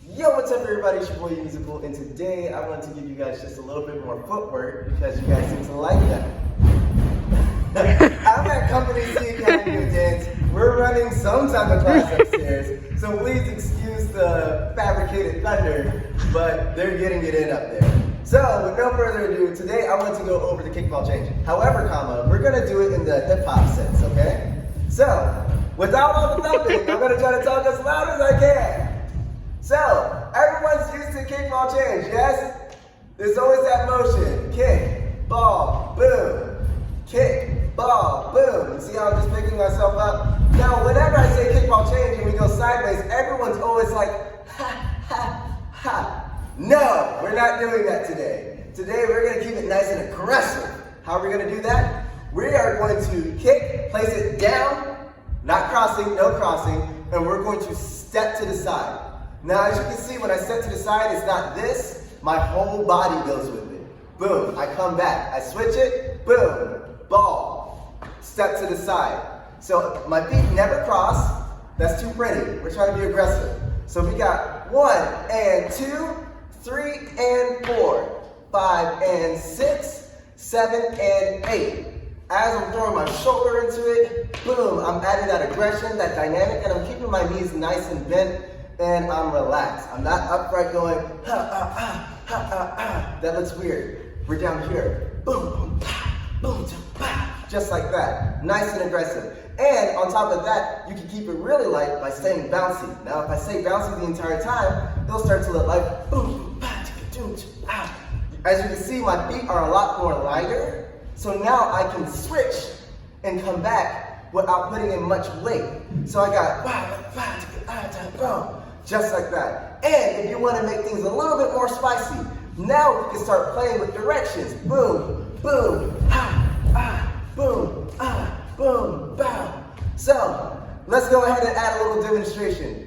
Yo, what's up everybody, it's your boy E.Musical, and today I want to give you guys just a little bit more footwork because you guys seem to like that. I'm at Company C Academy of Dance. We're running some type of class upstairs, so please excuse the fabricated thunder, but they're getting it in up there. So, with no further ado, today I want to go over the kickball change. However, we're going to do it in the hip-hop sense, okay? So, without all the thumping, I'm going to try to talk as loud as I can. So, everyone's used to kickball change, yes? There's always that motion. Kick, ball, boom. Kick, ball, boom. You see how I'm just picking myself up? Now, whenever I say kickball change and we go sideways, everyone's always like, ha, ha, ha. No, we're not doing that today. Today, we're going to keep it nice and aggressive. How are we going to do that? We are going to kick, place it down, not crossing, no crossing, and we're going to step to the side. Now, as you can see, when I step to the side, it's not this. My whole body goes with it. Boom, I come back. I switch it, boom, ball, step to the side. So my feet never cross. That's too pretty. We're trying to be aggressive. So we got 1 and 2, 3 and 4, 5 and 6, 7 and 8. As I'm throwing my shoulder into it, boom, I'm adding that aggression, that dynamic, and I'm keeping my knees nice and bent. And I'm relaxed. I'm not upright going, ha, ah, ah, ha, ah, ah. That looks weird. We're down here. Boom, boom, pa, boom, pa. Just like that. Nice and aggressive. And on top of that, you can keep it really light by staying bouncy. Now, if I say bouncy the entire time, it'll start to look like boom, boom, pa, doom, ah. As you can see, my feet are a lot more lighter. So now I can switch and come back without putting in much weight. So I got just like that. And if you want to make things a little bit more spicy, now we can start playing with directions. Boom, boom, ha, ah, boom, bow. So, let's go ahead and add a little demonstration.